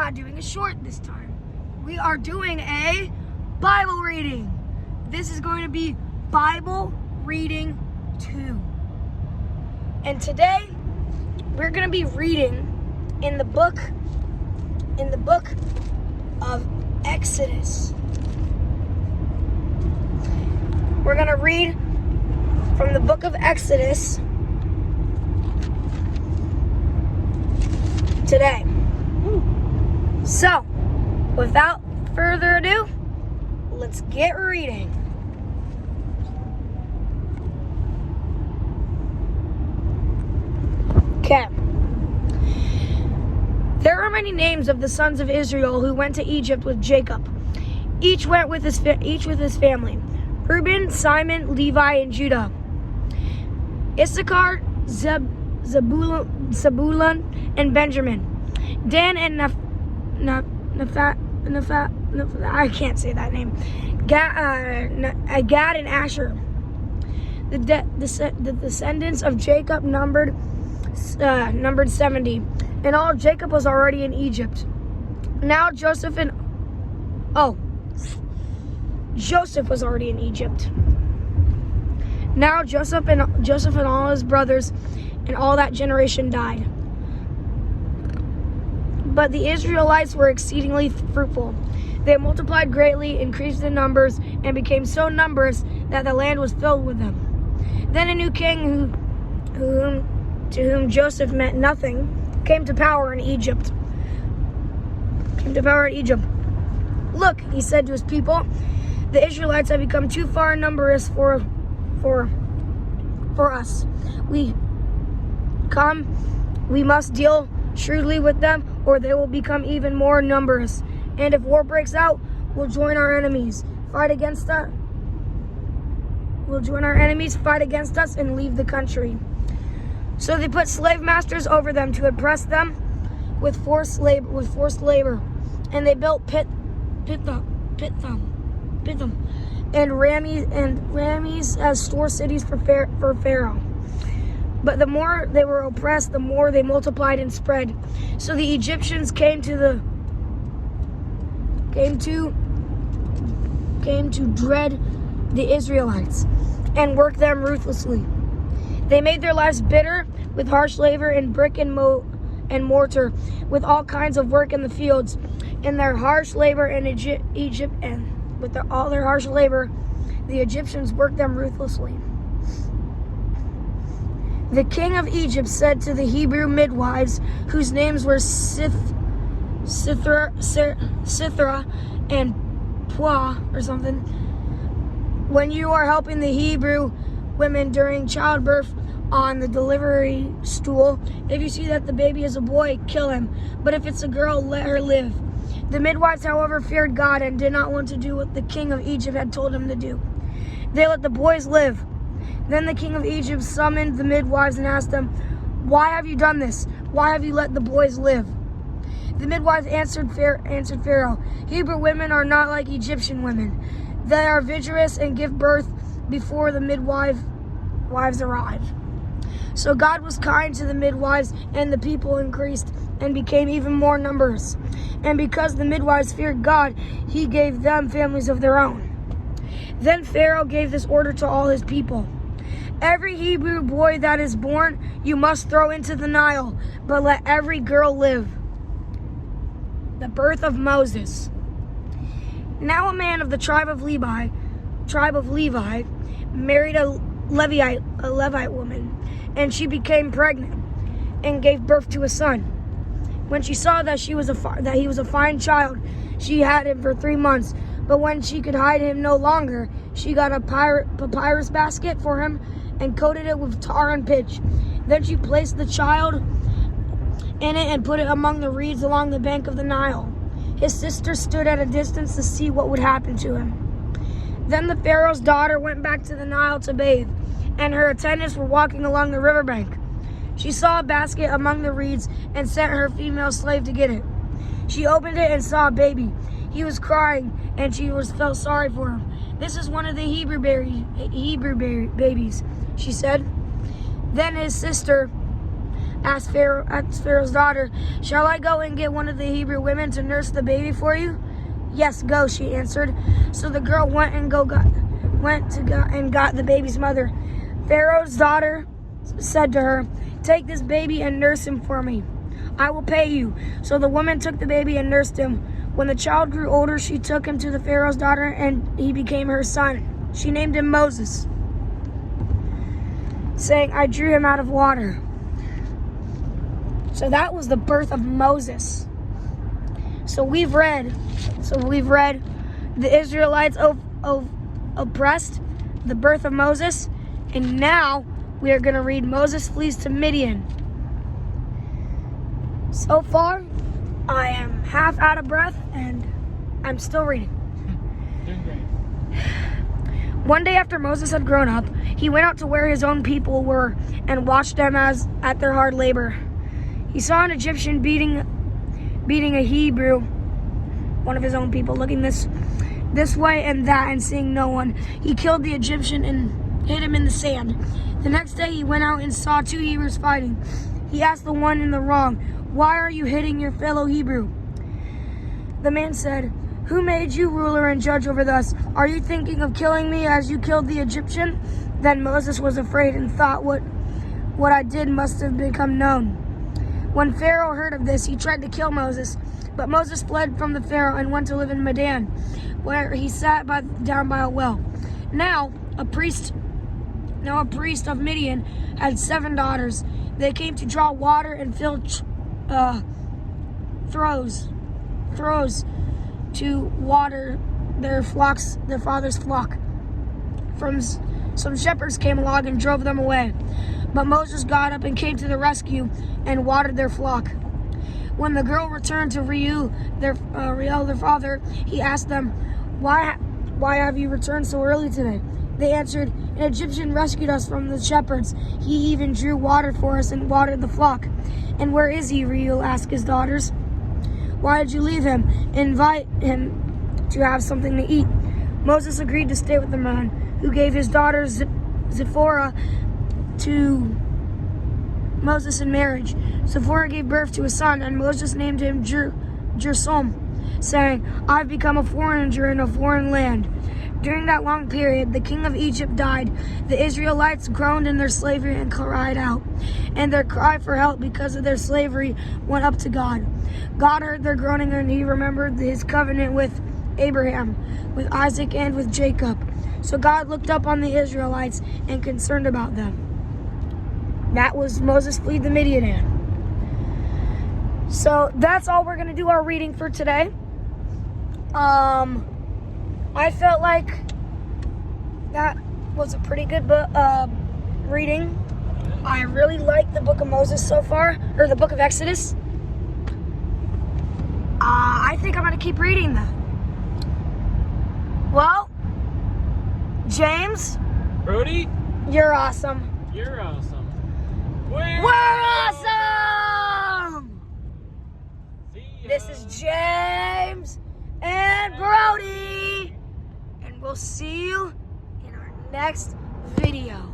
not doing a short this time. We are doing a Bible reading. This is going to be Bible reading 2. And today we're going to be reading in the book of Exodus. We're going to read from the book of Exodus today. So, without further ado, let's get reading. Okay. There are many names of the sons of Israel who went to Egypt with Jacob. Each went with his family: Reuben, Simon, Levi, and Judah. Issachar, Zebulun, and Benjamin. Dan and I can't say that name. Gad and Asher. The descendants of Jacob numbered 70. And all Jacob was already in Egypt. Now Joseph was already in Egypt. Now Joseph and all his brothers and all that generation died. But the Israelites were exceedingly fruitful. They multiplied greatly, increased in numbers, and became so numerous that the land was filled with them. Then a new king to whom Joseph meant nothing came to power in Egypt. Look, he said to his people, the Israelites have become too far numerous for us. We must deal shrewdly with them, or they will become even more numerous. And if war breaks out, we'll join our enemies, fight against us, and leave the country. So they put slave masters over them to oppress them with forced labor, and they built Pithom and Ramses as store cities for Pharaoh. But the more they were oppressed, the more they multiplied and spread. So the Egyptians came to dread the Israelites and worked them ruthlessly. They made their lives bitter with harsh labor and brick and mortar, with all kinds of work in the fields. In their harsh labor in Egypt, and with all their harsh labor, the Egyptians worked them ruthlessly. The king of Egypt said to the Hebrew midwives, whose names were Sithra and Puah or something, when you are helping the Hebrew women during childbirth on the delivery stool, if you see that the baby is a boy, kill him. But if it's a girl, let her live. The midwives, however, feared God and did not want to do what the king of Egypt had told them to do. They let the boys live. Then the king of Egypt summoned the midwives and asked them, "Why have you done this? Why have you let the boys live?" The midwives answered Pharaoh, "Hebrew women are not like Egyptian women. They are vigorous and give birth before the wives arrive." So God was kind to the midwives, and the people increased and became even more numerous. And because the midwives feared God, he gave them families of their own. Then Pharaoh gave this order to all his people: every Hebrew boy that is born you must throw into the Nile, but let every girl live. The birth of Moses. Now a man of the tribe of Levi married a Levite woman, and she became pregnant and gave birth to a son. When she saw that he was a fine child, she had him for 3 months. But when she could hide him no longer, she got a papyrus basket for him and coated it with tar and pitch. Then she placed the child in it and put it among the reeds along the bank of the Nile. His sister stood at a distance to see what would happen to him. Then the Pharaoh's daughter went back to the Nile to bathe, and her attendants were walking along the riverbank. She saw a basket among the reeds and sent her female slave to get it. She opened it and saw a baby. He was crying, and she felt sorry for him. "This is one of the Hebrew babies," she said. Then his sister asked Pharaoh's daughter. "Shall I go and get one of the Hebrew women to nurse the baby for you?" "Yes, go," she answered. So the girl went and got the baby's mother. Pharaoh's daughter said to her, "Take this baby and nurse him for me. I will pay you." So the woman took the baby and nursed him. When the child grew older, she took him to the Pharaoh's daughter, and he became her son. She named him Moses, saying, "I drew him out of water." So that was the birth of Moses. So we've read the Israelites oppressed, the birth of Moses, and now we are going to read Moses flees to Midian. So far, I am half out of breath and I'm still reading. Doing great. One day after Moses had grown up, he went out to where his own people were and watched them at their hard labor. He saw an Egyptian beating a Hebrew, one of his own people, looking this way and that and seeing no one. He killed the Egyptian and hid him in the sand. The next day he went out and saw two Hebrews fighting. He asked the one in the wrong, "Why are you hitting your fellow Hebrew?" The man said, "Who made you ruler and judge over us? Are you thinking of killing me as you killed the Egyptian?" Then Moses was afraid and thought, what I did must have become known. When Pharaoh heard of this, he tried to kill Moses. But Moses fled from the Pharaoh and went to live in Midian, where he sat down by a well. Now a priest of Midian had 7 daughters. They came to draw water and fill throws to water their father's flock. Some shepherds came along and drove them away. But Moses got up and came to the rescue and watered their flock. When the girl returned to Reuel, their father, he asked them, Why have you returned so early today?" They answered, "An Egyptian rescued us from the shepherds. He even drew water for us and watered the flock." "And where is he?" Reuel asked his daughters. "Why did you leave him? Invite him to have something to eat." Moses agreed to stay with the man, who gave his daughter Zipporah to Moses in marriage. Zipporah gave birth to a son, and Moses named him Gershom, saying, "I've become a foreigner in a foreign land." During that long period, the king of Egypt died. The Israelites groaned in their slavery and cried out, and their cry for help because of their slavery went up to God. God heard their groaning, and he remembered his covenant with Abraham, with Isaac, and with Jacob. So God looked up on the Israelites and concerned about them. That was Moses fleed the Midian. So that's all we're going to do our reading for today. I felt like that was a pretty good reading. I really like the book of Moses so far, or the book of Exodus. I think I'm going to keep reading that. Well, James. Brody, You're awesome. you're awesome. We're awesome! See ya. This is James and Brody. And we'll see you in our next video.